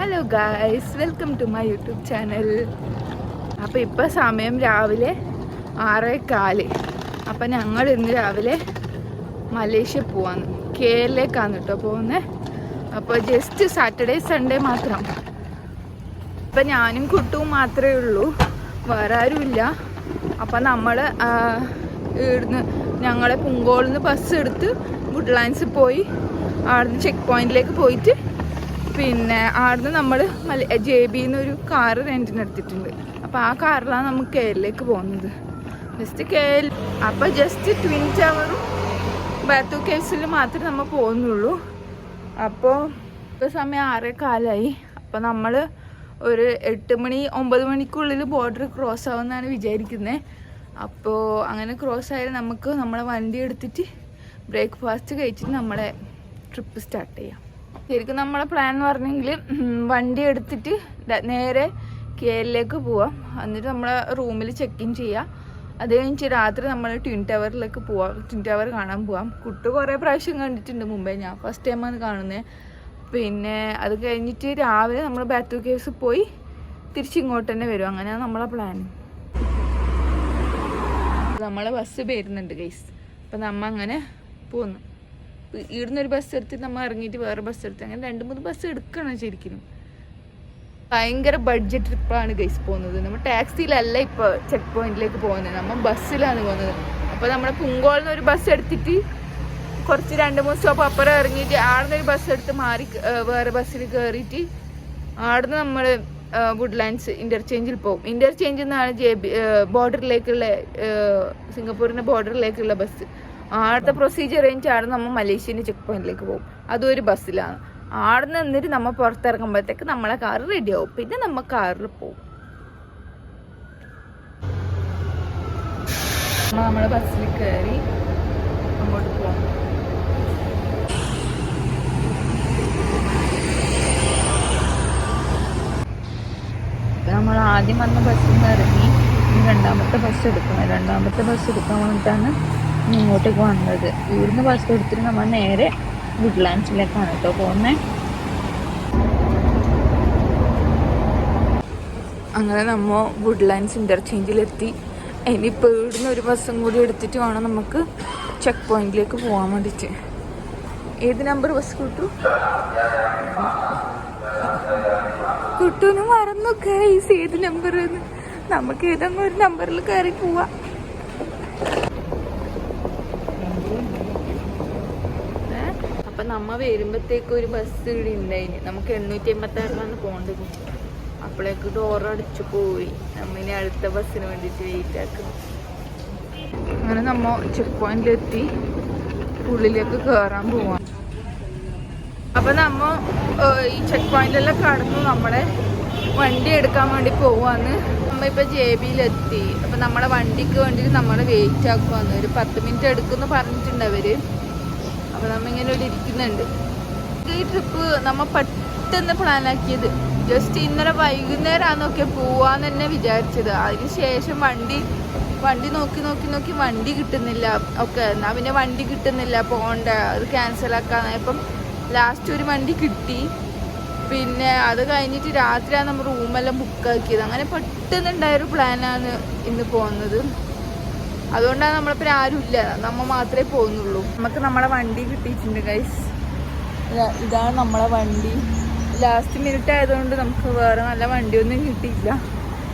Hello guys, welcome to my YouTube channel. അപ്പോൾ ഇപ്പോൾ സമയം രാവിലെ 6:15. അപ്പോൾ ഞങ്ങൾ ഇന്ന് രാവിലെ മലേഷ്യ പോവാന്ന്, കേരളയിലേക്കാണ് കേട്ടോ പോകുന്നത്. അപ്പോൾ ജസ്റ്റ് സാറ്റർഡേ സൺഡേ മാത്രം. ഇപ്പം ഞാനും കുട്ടും മാത്രമേ ഉള്ളൂ, വേറെ ആരുമില്ല. അപ്പം നമ്മൾ ഇവിടുന്ന് ഞങ്ങളെ പുങ്കോളിൽ നിന്ന് ബസ് എടുത്ത് വുഡ്ലാൻഡ്സിൽ പോയി അവിടുന്ന് ചെക്ക് പോയിന്റിലേക്ക് പോയിട്ട് പിന്നെ അവിടുന്ന് നമ്മൾ JB എന്നൊരു കാറ് റെൻറ്റിന് എടുത്തിട്ടുണ്ട്. അപ്പോൾ ആ കാറിലാണ് നമുക്ക് കേരളയിലേക്ക് പോകുന്നത്. അപ്പോൾ ജസ്റ്റ് ട്വിൻ ടവറും ബാത്തു കേവ്സിൽ മാത്രമേ നമ്മൾ പോകുന്നുള്ളൂ. അപ്പോൾ ഇപ്പോൾ സമയം 6:15. അപ്പോൾ നമ്മൾ ഒരു 8-9 മണിക്കുള്ളിൽ ബോർഡർ ക്രോസ് ആവുമെന്നാണ് വിചാരിക്കുന്നത്. അപ്പോൾ അങ്ങനെ ക്രോസ് ആയാൽ നമുക്ക് നമ്മളെ വണ്ടി എടുത്തിട്ട് ബ്രേക്ക്ഫാസ്റ്റ് കഴിച്ചിട്ട് നമ്മളെ ട്രിപ്പ് സ്റ്റാർട്ട് ചെയ്യാം. ശരിക്കും നമ്മളെ പ്ലാൻ എന്ന് പറഞ്ഞെങ്കിൽ വണ്ടി എടുത്തിട്ട് നേരെ കേരളയിലേക്ക് പോവാം. എന്നിട്ട് നമ്മളെ റൂമിൽ ചെക്ക് ഇൻ ചെയ്യാം. അത് കഴിഞ്ഞിട്ട് രാത്രി നമ്മൾ ട്വിൻ ടവറിലേക്ക് പോവാം, ട്വിൻ ടവർ കാണാൻ പോവാം. കുട്ടി കുറേ പ്രാവശ്യം കണ്ടിട്ടുണ്ട് മുമ്പേ, ഞാൻ ഫസ്റ്റ് ടൈമാണ് കാണുന്നത്. പിന്നെ അത് കഴിഞ്ഞിട്ട് രാവിലെ നമ്മൾ ബാത്തു കേവ്സ് പോയി തിരിച്ചിങ്ങോട്ട് തന്നെ വരും. അങ്ങനെയാണ് നമ്മളെ പ്ലാൻ. നമ്മളെ ബസ് വരുന്നുണ്ട് ഗൈസ്. അപ്പം നമ്മൾ അങ്ങനെ പോന്നു. ഇവിടുന്ന് ഒരു ബസ് എടുത്തിട്ട് നമ്മൾ ഇറങ്ങിയിട്ട് വേറെ ബസ് എടുത്ത് അങ്ങനെ 2-3 ബസ് എടുക്കണം. ശരിക്കും ഭയങ്കര ബഡ്ജറ്റ് ട്രിപ്പാണ് ഗൈസ് പോകുന്നത്. നമ്മൾ ടാക്സിയിലല്ല ഇപ്പോൾ ചെക്ക് പോയിന്റിലേക്ക് പോകുന്നത്, നമ്മൾ ബസ്സിലാണ് പോകുന്നത്. അപ്പോൾ നമ്മുടെ പുങ്കോളിൽ നിന്ന് ഒരു ബസ് എടുത്തിട്ട് കുറച്ച് 2-3 സ്റ്റോപ്പ് അപ്പുറം ഇറങ്ങിയിട്ട് ആടുന്ന് ഒരു ബസ് എടുത്ത് മാറി വേറെ ബസ്സിൽ കയറിയിട്ട് ആടുന്ന് നമ്മൾ വുഡ്ലാൻഡ്സ് ഇൻ്റർചേഞ്ചിൽ പോകും. ഇൻ്റർചേഞ്ചിൽ നിന്നാണ് ബോർഡറിലേക്കുള്ള സിംഗപ്പൂരിൻ്റെ ബോർഡറിലേക്കുള്ള ബസ്. ആടുത്തെ പ്രൊസീജിയർ കഴിഞ്ഞിട്ട് ആടെ നമ്മൾ മലേഷ്യൻ്റെ ചെക്ക് പോയിന്റിലേക്ക് പോകും. അതൊരു ബസ്സിലാണ്. ആടെ നിന്നിട്ട് നമ്മൾ പുറത്തിറങ്ങുമ്പോഴത്തേക്ക് നമ്മളെ കാറ് റെഡി ആവും. പിന്നെ നമ്മൾ കാറിൽ പോകും. നമ്മളെ ബസ്സിൽ കയറി അങ്ങോട്ട് പോകാം. നമ്മൾ ആദ്യം വന്ന ബസ്സിൽ നിന്ന് ഇറങ്ങി രണ്ടാമത്തെ ബസ് എടുക്കണം. രണ്ടാമത്തെ ബസ് എടുക്കാൻ വേണ്ടിയിട്ടാണ് ഇങ്ങോട്ടേക്ക് വന്നത്. ഇവിടുന്ന് ബസ് എടുത്തിട്ട് നമ്മൾ നേരെ വുഡ്ലാൻഡ്സിലേക്കാണ് കേട്ടോ പോകുന്നത്. അങ്ങനെ നമ്മൾ വുഡ്ലാൻഡ്സ് ഇൻ്റർചേഞ്ചിലെത്തി. ഇനിയിപ്പോൾ ഇവിടുന്ന് ഒരു ബസ്സും കൂടി എടുത്തിട്ട് വേണം നമുക്ക് ചെക്ക് പോയിന്റിലേക്ക് പോകാൻ വേണ്ടിയിട്ട്. ഏത് നമ്പർ ബസ് കുട്ടൂന് മറന്നു ഗൈസ് ഏത് നമ്പർ. നമുക്ക് ഏതെങ്കിലും ഒരു നമ്പറിൽ കയറി പോവാം. അപ്പം നമ്മൾ വരുമ്പോഴത്തേക്കും ഒരു ബസ് ഇവിടെ ഉണ്ടായിന്. നമുക്ക് 886 പോകേണ്ടത്. അപ്പോഴേക്ക് ഡോർ അടിച്ചു പോയി. നമ്മിനി അടുത്ത ബസ്സിന് വേണ്ടിയിട്ട് വെയിറ്റ് ആക്കുന്നു. അങ്ങനെ നമ്മൾ ചെക്ക് പോയിന്റിലെത്തി ഉള്ളിലേക്ക് കയറാൻ പോവാം. അപ്പം നമ്മൾ ഈ ചെക്ക് പോയിന്റിലെല്ലാം കടന്നു നമ്മളെ വണ്ടി എടുക്കാൻ വേണ്ടി പോവാന്ന്. നമ്മളിപ്പോൾ JBയിലെത്തി. അപ്പം നമ്മളെ വണ്ടിക്ക് വേണ്ടിയിട്ട് നമ്മളെ വെയിറ്റ് ആക്കുവാന്ന്. ഒരു 10 മിനിറ്റ് എടുക്കുമെന്ന് പറഞ്ഞിട്ടുണ്ട് അവർ. അപ്പോൾ നമ്മൾ ഇങ്ങനെ ഇവിടെ ഇരിക്കുന്നുണ്ട്. ഈ ട്രിപ്പ് നമ്മൾ പെട്ടെന്ന് പ്ലാനാക്കിയത്. ജസ്റ്റ് ഇന്നലെ വൈകുന്നേരമാണെന്നൊക്കെ പോവാന്ന് തന്നെ വിചാരിച്ചത്. അതിന് ശേഷം വണ്ടി നോക്കി വണ്ടി കിട്ടുന്നില്ല. ഒക്കെ എന്നാൽ പിന്നെ വണ്ടി കിട്ടുന്നില്ല, പോകണ്ട, അത് ക്യാൻസലാക്കാന്ന്. അപ്പം ലാസ്റ്റ് ഒരു വണ്ടി കിട്ടി. പിന്നെ അത് കഴിഞ്ഞിട്ട് രാത്രിയാണ് നമ്മൾ റൂമെല്ലാം ബുക്കാക്കിയത്. അങ്ങനെ പെട്ടെന്നുണ്ടായൊരു പ്ലാനാണ് ഇന്ന് പോകുന്നത്. അതുകൊണ്ടാണ് നമ്മളിപ്പോൾ ആരുമില്ല, നമ്മൾ മാത്രമേ പോകുന്നുള്ളൂ. നമുക്ക് നമ്മളെ വണ്ടി കിട്ടിയിട്ടുണ്ട് ഗൈസ്. ഇതാണ് നമ്മളെ വണ്ടി. ലാസ്റ്റ് മിനിറ്റ് ആയതുകൊണ്ട് നമുക്ക് വേറെ നല്ല വണ്ടിയൊന്നും കിട്ടിയില്ല.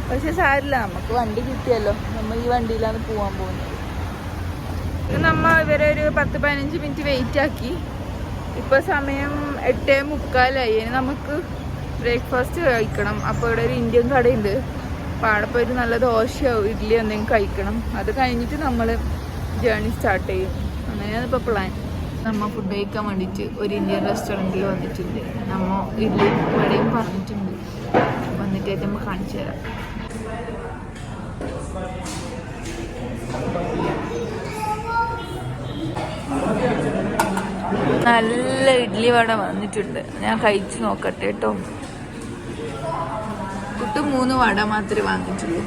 പക്ഷെ സാരില്ല, നമുക്ക് വണ്ടി കിട്ടിയല്ലോ. നമ്മൾ ഈ വണ്ടിയിലാണ് പോകാൻ പോകുന്നത്. നമ്മൾ ഇവരെ ഒരു 10-15 മിനിറ്റ് വെയിറ്റ് ആക്കി. ഇപ്പോൾ സമയം 8:45. ഇനി നമുക്ക് ബ്രേക്ക്ഫാസ്റ്റ് കഴിക്കണം. അപ്പോൾ ഇവിടെ ഒരു ഇന്ത്യൻ കടയുണ്ട്. അപ്പോൾ അവിടെ പോയിട്ട് നല്ല ദോശയോ ഇഡ്ഡലിയോ എന്തെങ്കിലും കഴിക്കണം. അത് കഴിഞ്ഞിട്ട് നമ്മൾ ജേർണി സ്റ്റാർട്ട് ചെയ്യും. അങ്ങനെയാണ് ഇപ്പോൾ പ്ലാൻ. നമ്മൾ ഫുഡ് കഴിക്കാൻ വേണ്ടിയിട്ട് ഒരു ഇന്ത്യൻ റെസ്റ്റോറൻറ്റിൽ വന്നിട്ടുണ്ട്. നമ്മൾ ഇഡ്ഡലി വടയും പറഞ്ഞിട്ടുണ്ട്. വന്നിട്ടായിട്ട് നമ്മൾ കാണിച്ചു തരാം. നല്ല ഇഡ്ഡലി വട വന്നിട്ടുണ്ട്. ഞാൻ കഴിച്ച് നോക്കട്ടെ കേട്ടോ. കുട്ടി 3 വട മാത്രമേ വാങ്ങിച്ചുള്ളൂ.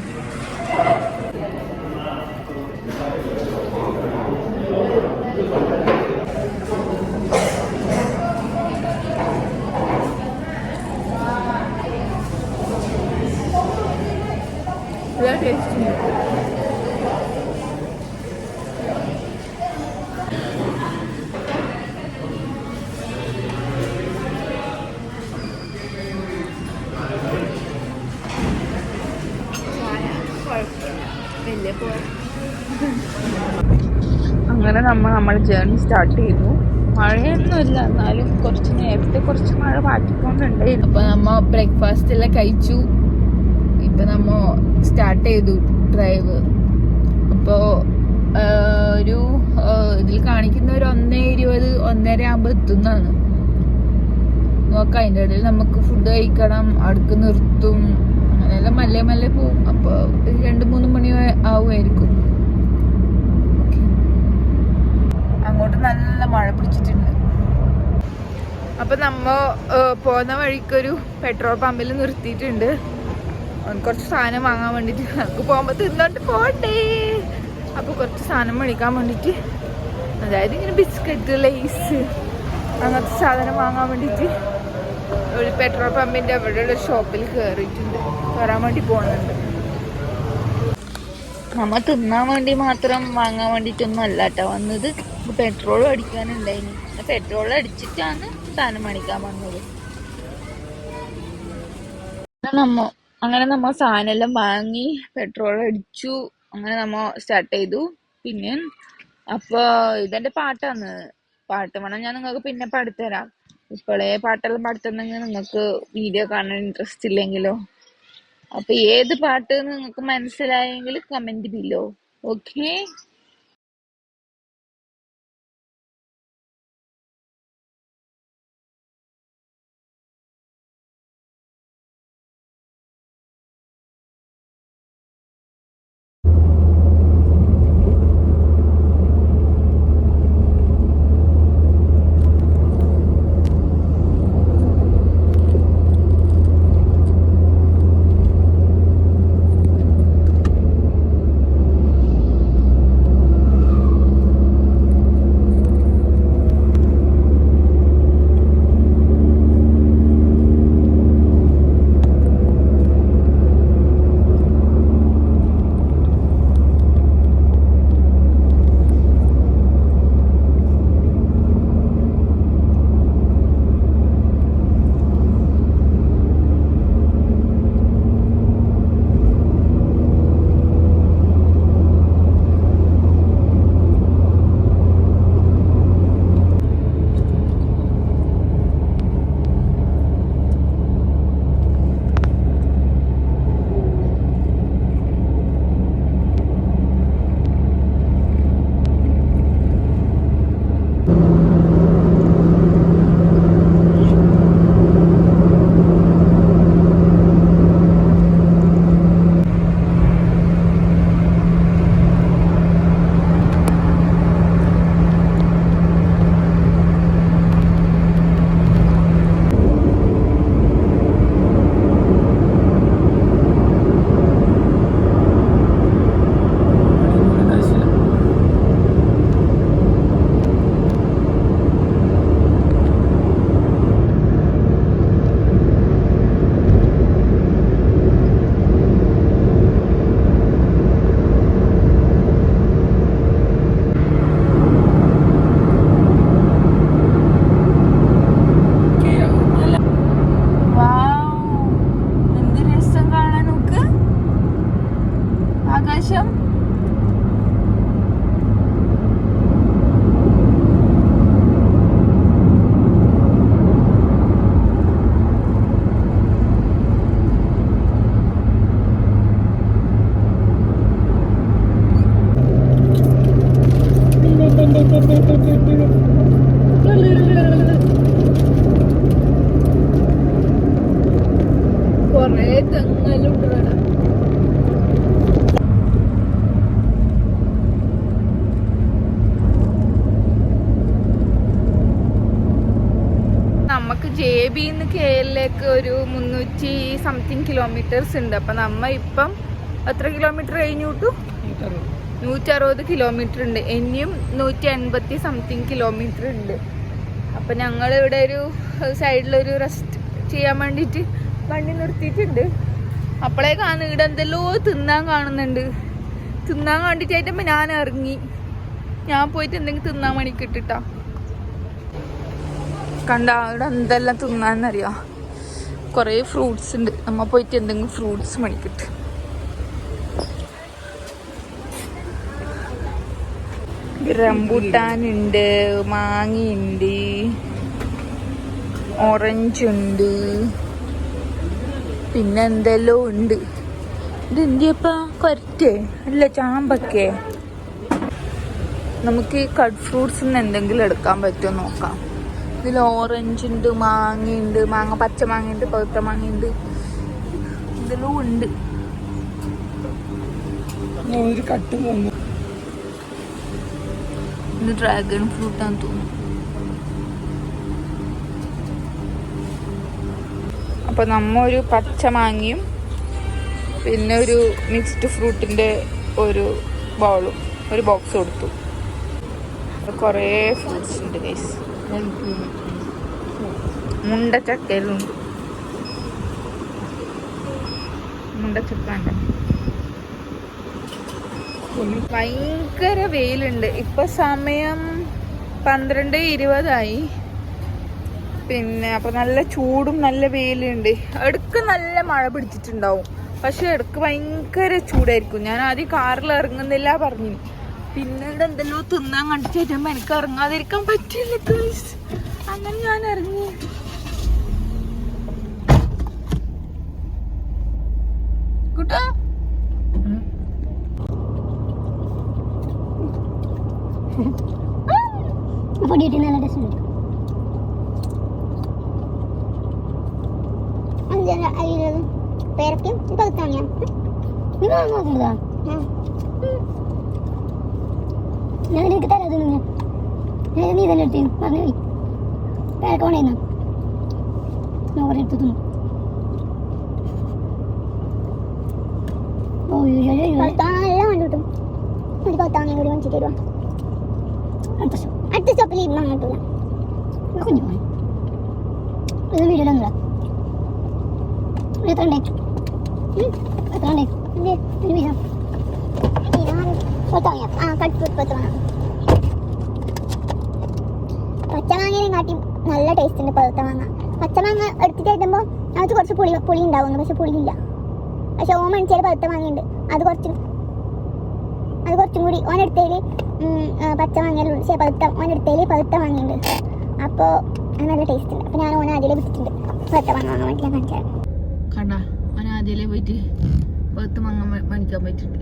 ടേസ്റ്റ് ഉണ്ട്. അങ്ങനെ നമ്മൾ ജേർണി സ്റ്റാർട്ട് ചെയ്തു. മഴയൊന്നുമില്ല, എന്നാലും കുറച്ച് നേരത്തെ കുറച്ച് മഴ പാറ്റിക്കൊണ്ടുണ്ടായിരുന്നു. അപ്പൊ നമ്മ ബ്രേക്ക്ഫാസ്റ്റ് എല്ലാം കഴിച്ചു. ഇപ്പൊ നമ്മ സ്റ്റാർട്ട് ചെയ്തു ഡ്രൈവ്. അപ്പോ ഒരു ഇതിൽ കാണിക്കുന്ന ഒരു 1:20 1:30 ആകുമ്പോ എത്തുന്നതാണ്. നോക്കാം, അതിൻ്റെ ഇടയിൽ നമുക്ക് ഫുഡ് കഴിക്കണം, അടുക്ക് നിർത്തും, അങ്ങനെയെല്ലാം മല്ലേ മല്ലേ പോവും. അപ്പൊ 2-3 മണി ആവുമായിരിക്കും. അങ്ങോട്ട് നല്ല മഴ പിടിച്ചിട്ടുണ്ട്. അപ്പൊ നമ്മ പോകുന്ന വഴിക്കൊരു പെട്രോൾ പമ്പിൽ നിർത്തിയിട്ടുണ്ട്. കുറച്ച് സാധനം വാങ്ങാൻ വേണ്ടിട്ട്. നമുക്ക് പോകുമ്പോ തിന്നോട്ട് പോണ്ടേ. അപ്പൊ കുറച്ച് സാധനം മേടിക്കാൻ വേണ്ടിട്ട്, അതായത് ഇങ്ങനെ ബിസ്ക്കറ്റ്, ലേസ് അങ്ങനത്തെ സാധനം വാങ്ങാൻ വേണ്ടിട്ട് ഒരു പെട്രോൾ പമ്പിന്റെ അവിടെയുള്ള ഷോപ്പിൽ കയറാൻ വേണ്ടി പോകുന്നുണ്ട്. നമ്മ തിന്നാൻ വേണ്ടി മാത്രം വാങ്ങാൻ വേണ്ടിട്ടൊന്നും അല്ല കേട്ടോ വന്നത്. പെട്രോൾ അടിക്കാനുണ്ടായിന്. പെട്രോൾ അടിച്ചിട്ടാണ് സാധനം മേടിക്കാൻ വന്നത്. അങ്ങനെ നമ്മ സാധനം എല്ലാം വാങ്ങി പെട്രോൾ അടിച്ചു. അങ്ങനെ നമ്മ സ്റ്റാർട്ട് ചെയ്തു. പിന്നെ അപ്പൊ ഇതെന്റെ പാട്ടാണ്. പാട്ട് വേണം ഞാൻ നിങ്ങൾക്ക് പിന്നെ പാടിത്തരാം. ഇപ്പോഴേ പാട്ടെല്ലാം പാടുത്തുന്നെങ്കിൽ നിങ്ങൾക്ക് വീഡിയോ കാണാൻ ഇൻട്രസ്റ്റ് ഇല്ലെങ്കിലോ. അപ്പൊ ഏത് പാട്ട് നിങ്ങൾക്ക് മനസ്സിലായെങ്കിൽ കമന്റ് ബിലോ. ഓക്കെ. ആകാശം കൊറേ തെങ്ങലുണ്ട്. നമുക്ക് JBന്ന് KLലേക്ക് ഒരു 300 സംതിങ് കിലോമീറ്റേഴ്സ് ഉണ്ട്. അപ്പൊ നമ്മ ഇപ്പം എത്ര കിലോമീറ്റർ കഴിഞ്ഞു? 160 കിലോമീറ്റർ ഉണ്ട്. ഇനിയും 180 സംതിങ് കിലോമീറ്റർ ഉണ്ട്. അപ്പൊ ഞങ്ങൾ ഇവിടെ ഒരു സൈഡിലൊരു റെസ്റ്റ് ചെയ്യാൻ വേണ്ടിയിട്ട് വണ്ടി നിർത്തിയിട്ടുണ്ട്. അപ്പളേ ഇവിടെ എന്തെല്ലോ തിന്നാൻ കാണുന്നുണ്ട്. തിന്നാൻ കണ്ടിട്ടായിട്ടപ്പോ ഞാൻ ഇറങ്ങി. ഞാൻ പോയിട്ട് എന്തെങ്കിലും തിന്നാൻ മണിക്ക് ഇട്ടിട്ടാ. കണ്ട ഇവിടെ എന്തെല്ലാം തിന്നാന്നറിയാം. കൊറേ ഫ്രൂട്ട്സ് ഉണ്ട്. നമ്മ പോയിട്ട് എന്തെങ്കിലും ഫ്രൂട്ട്സ് മണിക്കിട്ട്. റംബൂട്ടാൻ ഉണ്ട്, മാങ്ങയുണ്ട്, ഓറഞ്ച് ഉണ്ട്, പിന്നെ എന്തെല്ലോ ഉണ്ട്. ഇത് എന്തിയപ്പാ? കൊരറ്റേ അല്ല ചാമ്പക്കേ. നമുക്ക് കട്ട് ഫ്രൂട്ട്സ് എന്തെങ്കിലും എടുക്കാൻ പറ്റുമോ നോക്കാം. ഇതിൽ ഓറഞ്ച് ഉണ്ട്, മാങ്ങയുണ്ട്, പച്ച മാങ്ങയുണ്ട്, പഴുത്ത മാങ്ങയുണ്ട്, ഇതെല്ലാം ഉണ്ട്. ഇത് ഡ്രാഗൺ ഫ്രൂട്ടാന്ന് തോന്നുന്നു. അപ്പൊ നമ്മ ഒരു പച്ച മാങ്ങയും പിന്നെ ഒരു മിക്സ്ഡ് ഫ്രൂട്ടിന്റെ ഒരു ബൗളും ഒരു ബോക്സ് കൊടുത്തു. കുറേ ഫ്രൂട്ട്സ് ഉണ്ട് ഗൈസ്. മുണ്ടച്ചക്കയിലുണ്ട്. മുണ്ടച്ചക്ക ഉണ്ട്. ഭയങ്കര വെയിലുണ്ട്. ഇപ്പൊ സമയം 12:20 പിന്നെ അപ്പൊ നല്ല ചൂടും നല്ല വെയിലുണ്ട്. ഇടക്ക് നല്ല മഴ പിടിച്ചിട്ടുണ്ടാവും, പക്ഷെ ഇടക്ക് ഭയങ്കര ചൂടായിരിക്കും. ഞാൻ ആദ്യം കാറിൽ ഇറങ്ങുന്നില്ല പറഞ്ഞു. പിന്നീട് എന്തെല്ലോ തിന്നാൻ കണ്ടിട്ട് എനിക്ക് ഇറങ്ങാതിരിക്കാൻ പറ്റില്ല. അങ്ങനെ ഞാൻ ഇറങ്ങി. കൂട്ടാ പേരക്കും പകുത്താണിയാ ഞാൻ നിനക്ക് തരാതെ നീ തന്നെ എടുത്തു പറഞ്ഞു പോയി. പേരക്ക കൊണ്ടേന്നാ ഞാൻ കുറെ എടുത്തു തിന്നു. എല്ലാം കണ്ടു കിട്ടും. ഒരു പത്താണി കൂടി വാങ്ങിച്ചിട്ട് തരുവാ. അടുത്ത സ്റ്റോപ്പിൽ ഇരുന്ന് അങ്ങോട്ടില്ല. കുഞ്ഞു പോയി ഇത് വീഡിയോ ഒന്നുമില്ല. എത്ര ഉണ്ടേ? എത്ര ഉണ്ടേ? ഒരു വീതം പത്താണിയാ. ആ കട്ട് പത്താണ. പച്ചമാങ്ങേനെ കാട്ടി നല്ല ടേസ്റ്റ് ഉണ്ട് പഴുത്ത മാങ്ങ. പച്ചമാങ്ങ എടുത്തിട്ട് കഴിക്കുമ്പോൾ അത് കുറച്ച് പുളി ഉണ്ടാവുന്നു, പക്ഷെ പുളിയില്ല. പക്ഷെ ഓൻ മണിച്ചാൽ പഴുത്ത മാങ്ങയുണ്ട്. അത് കുറച്ചും കൂടി ഓനെടുത്തതിൽ പച്ച മാങ്ങയിലുണ്ട്. പക്ഷേ ഓനെടുത്തതിൽ പഴുത്ത മാങ്ങയുണ്ട്. അപ്പോൾ നല്ല ടേസ്റ്റ് ഉണ്ട്. അപ്പോൾ ഞാൻ ഓനെ ആദ്യമേ വിട്ടിട്ടുണ്ട് പഴുത്ത മാങ്ങ വാങ്ങാൻ വേണ്ടി. ഞാൻ കാണിച്ചാൽ കണ്ട ഓൻ ആദ്യമേ പോയിട്ട് പഴുത്ത മാങ്ങ മേടിക്കാൻ പറ്റിട്ടുണ്ട്.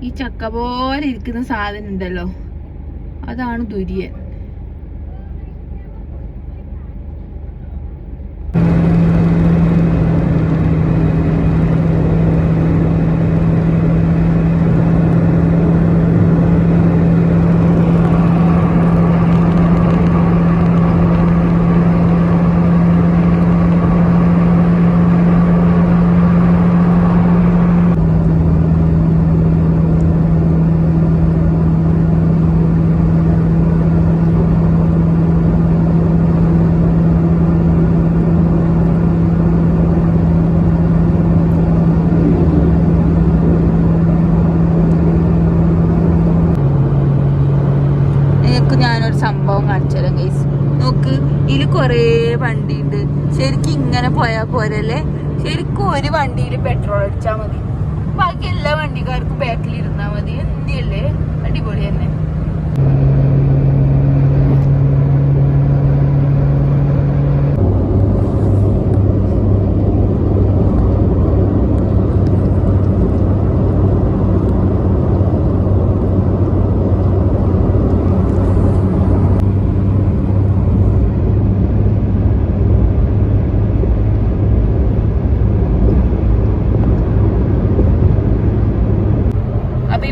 ഈ ചക്ക പോലെ ഇരിക്കുന്ന സാധനം ഉണ്ടല്ലോ, അതാണ് ദുര്യൻ. ഞാനൊരു സംഭവം കാണിച്ചു തരാം ഗൈസ്. നോക്ക്, ഇതിൽ കുറേ വണ്ടി ഉണ്ട്. ശരിക്കും ഇങ്ങനെ പോയാൽ പോരല്ലേ? ശരിക്കും ഒരു വണ്ടിയിൽ പെട്രോൾ അടിച്ചാൽ മതി, ബാക്കി എല്ലാ വണ്ടിക്കാർക്കും ബാക്കിൽ ഇരുന്നാൽ മതി. എന്തിയല്ലേ, അടിപൊളി തന്നെ.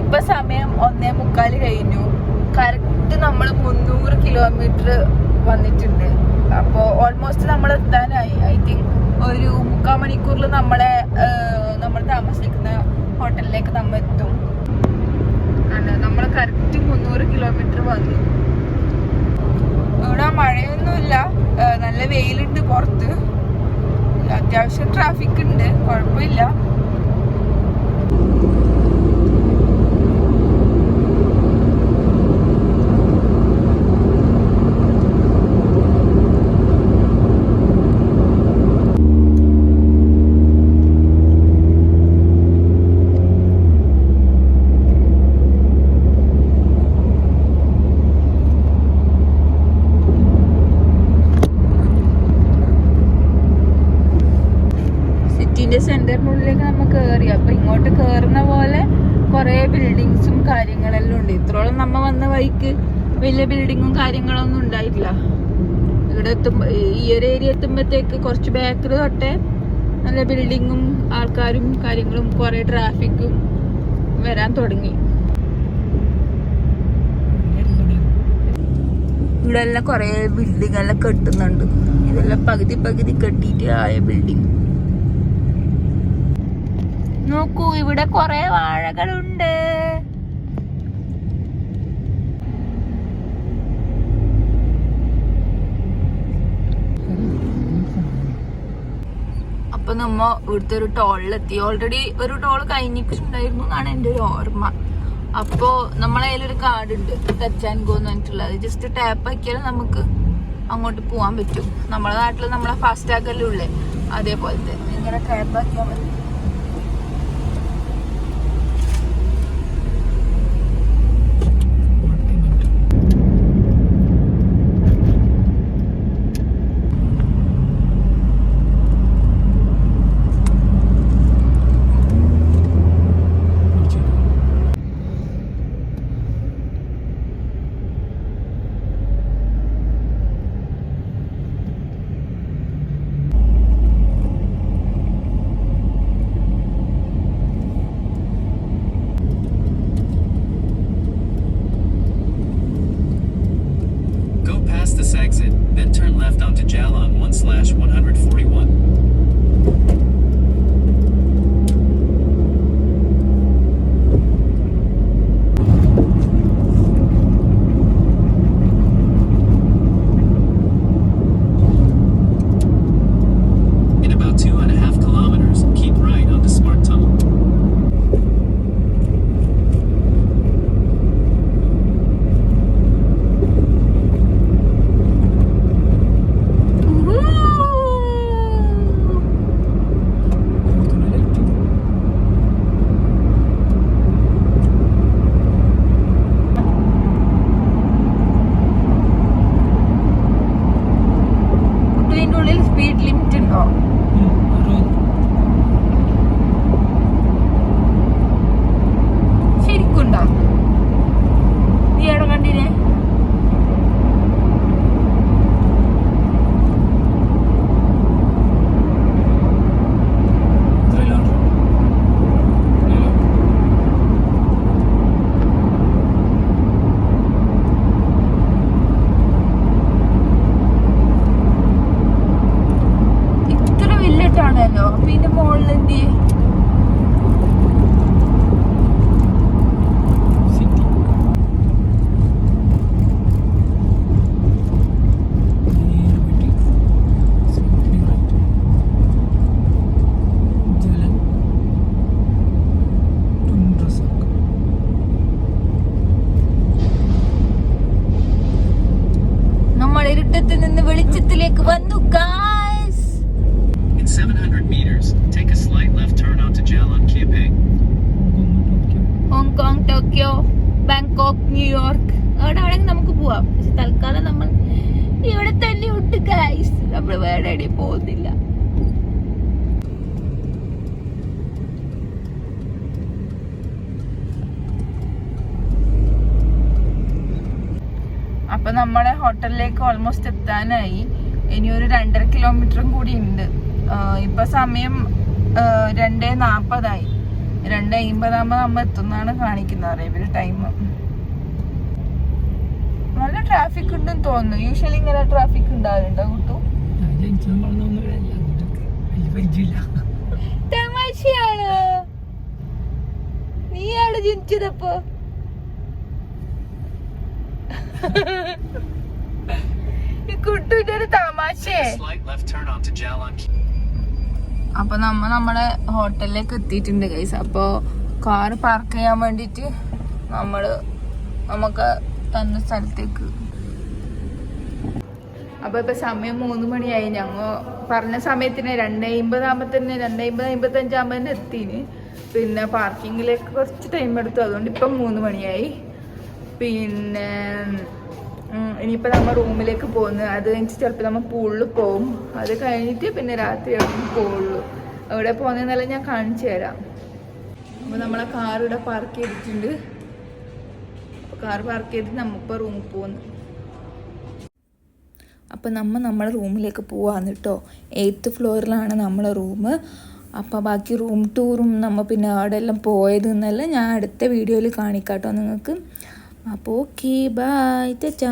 ഇപ്പൊ സമയം 1:45 കഴിഞ്ഞു. കറക്റ്റ് നമ്മൾ 300 കിലോമീറ്റർ വന്നിട്ടുണ്ട്. അപ്പോൾ ഓൾമോസ്റ്റ് നമ്മൾ എത്താനായി. ഐ തിങ്ക് ഒരു 3/4 മണിക്കൂറിൽ നമ്മൾ താമസിക്കുന്ന ഹോട്ടലിലേക്ക് നമ്മൾ എത്തും. നമ്മൾ കറക്റ്റ് 300 കിലോമീറ്റർ വന്നു. ഇവിടെ മഴയൊന്നുമില്ല, നല്ല വെയിലുണ്ട് പുറത്ത്, അത്യാവശ്യം ട്രാഫിക് ഉണ്ട്, കുഴപ്പമില്ല. സെന്ററിനുള്ളിലേക്ക് നമ്മൾ കയറി. അപ്പൊ ഇങ്ങോട്ട് കയറുന്ന പോലെ കുറെ ബിൽഡിങ്സും കാര്യങ്ങളെല്ലാം ഉണ്ട്. ഇത്രോളം നമ്മ വന്ന വഴിക്ക് വലിയ ബിൽഡിങ്ങും കാര്യങ്ങളൊന്നും ഉണ്ടായിട്ടില്ല. ഇവിടെ എത്തുമ്പോ ഈ ഒരു ഏരിയ എത്തുമ്പോഴത്തേക്ക് കുറച്ച് ബാക്കിൽ തൊട്ടേ നല്ല ബിൽഡിങ്ങും ആൾക്കാരും കാര്യങ്ങളും കുറെ ട്രാഫിക്കും വരാൻ തുടങ്ങി. ഇവിടെ എല്ലാം കുറെ ബിൽഡിംഗ് എല്ലാം കെട്ടുന്നുണ്ട്. ഇതെല്ലാം പകുതി പകുതി കെട്ടിയിട്ട് ആയ ബിൽഡിങ്. നോക്കൂ, ഇവിടെ കുറെ വാഴകളുണ്ട്. അപ്പൊ നമ്മ ഇവിടുത്തെ ഒരു ടോളിലെത്തി. ഓൾറെഡി ഒരു ടോൾ കഴിഞ്ഞിട്ടുണ്ടായിരുന്നു എന്നാണ് എൻ്റെ ഒരു ഓർമ്മ. അപ്പോ നമ്മളെ കയ്യിലൊരു കാർഡ് ഉണ്ട്, ടച്ച് ആൻഡ് ഗോ എന്ന് പറഞ്ഞിട്ടുള്ളത്. ജസ്റ്റ് ടാപ്പ് ആക്കിയാൽ നമുക്ക് അങ്ങോട്ട് പോവാൻ പറ്റും. നമ്മളെ നാട്ടിൽ നമ്മളെ ഫാസ്റ്റാഗ് എല്ലാം ഉള്ളേ അതേപോലത്തെ ഇങ്ങനെ ടാപ്പ് ആക്കിയാൽ മതി. This exit, then turn left onto Jalan 1/141. In about 2.5 kilometers, keep right onto Smart Tunnel. Speed limit ഉണ്ടോ? ശരിക്കുണ്ടോ? നീ എവിടെ കണ്ടിനെ? ആണല്ലോ. പിന്നെ മുകളിൽ എന്ത് നമ്മൾ ഇരുട്ടത്തിൽ നിന്ന് വെളിച്ചത്തിലേക്ക് വന്നു. In 700 meters, take a slight left turn onto Jalan Kiapeng. Hong Kong, Tokyo, Bangkok, New York അവിടെ ആണെങ്കിൽ നമുക്ക് പോവാം. പക്ഷെ തൽക്കാലം നമ്മൾ ഇവിടെ തന്നെ ഉണ്ട് ഗൈസ്. നമ്മൾ വേറെ എവിടെയും പോകുന്നില്ല. അപ്പൊ നമ്മളെ ഹോട്ടലിലേക്ക് ഓൾമോസ്റ്റ് എത്താനായി. ഇനി ഒരു 2.5 കിലോമീറ്ററും കൂടി ഉണ്ട്. ഇപ്പൊ സമയം 2:40 2:50 നമ്മ എത്തുന്നാണ് കാണിക്കുന്നത് അറിയാം ടൈം. നല്ല ട്രാഫിക് ഉണ്ടെന്ന് തോന്നുന്നു. യൂഷ്വലി ഇങ്ങനെ ട്രാഫിക് ഉണ്ടാവില്ല കൂട്ടു. തമാശയാണ്. നീയാണ് ജനിച്ചതപ്പോ. ഈ കുട്ടൂന്റെ ഒരു തമാശേ. Slight left turn onto Jalan. അപ്പൊ നമ്മളെ ഹോട്ടലിലേക്ക് എത്തിയിട്ടുണ്ട് ഗൈസ്. അപ്പൊ കാറ് പാർക്ക് ചെയ്യാൻ വേണ്ടിട്ട് നമുക്ക് തന്ന സ്ഥലത്തേക്ക്. അപ്പൊ ഇപ്പൊ സമയം 3 മണിയായി. ഞങ്ങ പറഞ്ഞ സമയത്തിന് 2:50 ആകുമ്പോ തന്നെ 2:55 ആകുമ്പോ തന്നെ എത്തിന്. പിന്നെ പാർക്കിങ്ങിലേക്ക് കുറച്ച് ടൈം എടുത്തു. അതുകൊണ്ട് ഇപ്പം 3 മണിയായി. പിന്നെ ഇനിയിപ്പോൾ നമ്മൾ റൂമിലേക്ക് പോകുന്നു. അത് കഴിഞ്ഞിട്ട് ചിലപ്പോൾ നമ്മൾ പൂളിൽ പോകും. അത് കഴിഞ്ഞിട്ട് പിന്നെ രാത്രി എവിടെ പോകുള്ളൂ. എവിടെ പോകുന്നതെന്നല്ല ഞാൻ കാണിച്ചു തരാം. അപ്പോൾ നമ്മളെ കാർ ഇവിടെ പാർക്ക് ചെയ്തിട്ടുണ്ട്. അപ്പോൾ കാർ പാർക്ക് ചെയ്തിട്ട് നമ്മളിപ്പോൾ റൂമിൽ പോകുന്നു. അപ്പോൾ നമ്മളെ റൂമിലേക്ക് പോവാന്ന് കേട്ടോ. 8th ഫ്ലോറിലാണ് നമ്മളെ റൂം. അപ്പോൾ ബാക്കി റൂം ടൂറും നമ്മൾ പിന്നെ അവിടെ എല്ലാം പോയത് എന്നല്ല ഞാൻ അടുത്ത വീഡിയോയിൽ കാണിക്കാം കേട്ടോ നിങ്ങൾക്ക്. അപ്പോൾ ഓക്കെ ബൈ, ടാറ്റാ.